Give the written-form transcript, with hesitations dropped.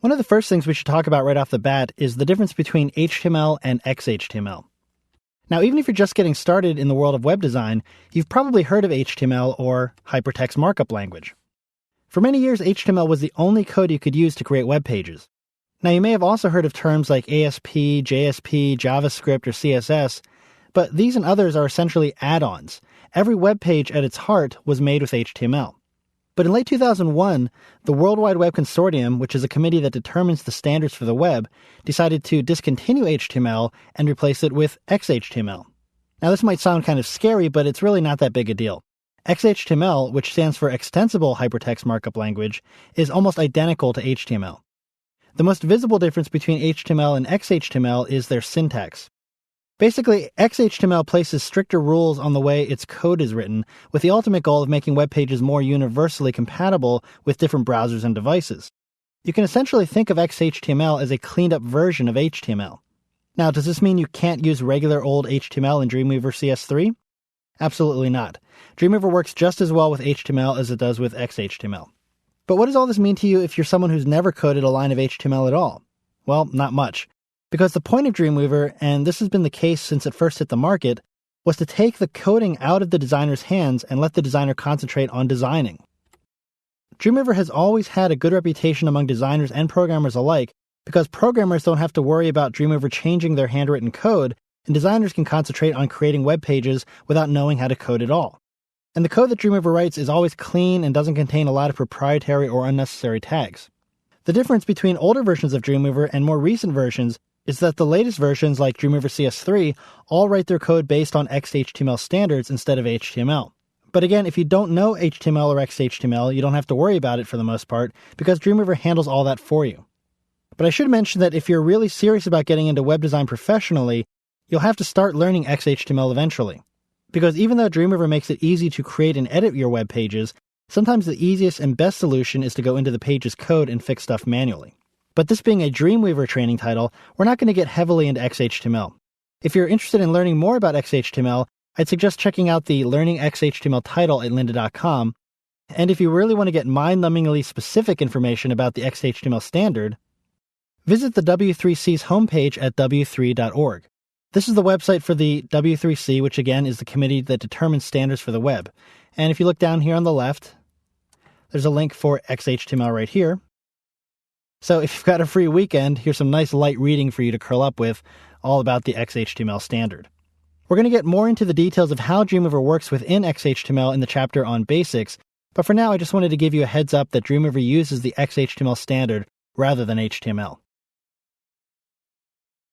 One of the first things we should talk about right off the bat is the difference between HTML and XHTML. Now, even if you're just getting started in the world of web design, you've probably heard of HTML or Hypertext Markup Language. For many years, HTML was the only code you could use to create web pages. Now, you may have also heard of terms like ASP, JSP, JavaScript, or CSS, but these and others are essentially add-ons. Every web page at its heart was made with HTML. But in late 2001, the World Wide Web Consortium, which is a committee that determines the standards for the web, decided to discontinue HTML and replace it with XHTML. Now, this might sound kind of scary, but it's really not that big a deal. XHTML, which stands for Extensible Hypertext Markup Language, is almost identical to HTML. The most visible difference between HTML and XHTML is their syntax. Basically, XHTML places stricter rules on the way its code is written, with the ultimate goal of making web pages more universally compatible with different browsers and devices. You can essentially think of XHTML as a cleaned-up version of HTML. Now, does this mean you can't use regular old HTML in Dreamweaver CS3? Absolutely not. Dreamweaver works just as well with HTML as it does with XHTML. But what does all this mean to you if you're someone who's never coded a line of HTML at all? Well, not much. Because the point of Dreamweaver, and this has been the case since it first hit the market, was to take the coding out of the designer's hands and let the designer concentrate on designing. Dreamweaver has always had a good reputation among designers and programmers alike because programmers don't have to worry about Dreamweaver changing their handwritten code, and designers can concentrate on creating web pages without knowing how to code at all. And the code that Dreamweaver writes is always clean and doesn't contain a lot of proprietary or unnecessary tags. The difference between older versions of Dreamweaver and more recent versions is that the latest versions, like Dreamweaver CS3, all write their code based on XHTML standards instead of HTML. But again, if you don't know HTML or XHTML, you don't have to worry about it for the most part, because Dreamweaver handles all that for you. But I should mention that if you're really serious about getting into web design professionally, you'll have to start learning XHTML eventually. Because even though Dreamweaver makes it easy to create and edit your web pages, sometimes the easiest and best solution is to go into the page's code and fix stuff manually. But this being a Dreamweaver training title, we're not going to get heavily into XHTML. If you're interested in learning more about XHTML, I'd suggest checking out the Learning XHTML title at lynda.com. And if you really want to get mind-numbingly specific information about the XHTML standard, visit the W3C's homepage at w3.org. This is the website for the W3C, which again is the committee that determines standards for the web. And if you look down here on the left, there's a link for XHTML right here. So if you've got a free weekend, here's some nice light reading for you to curl up with, all about the XHTML standard. We're going to get more into the details of how Dreamweaver works within XHTML in the chapter on basics, but for now I just wanted to give you a heads up that Dreamweaver uses the XHTML standard rather than HTML.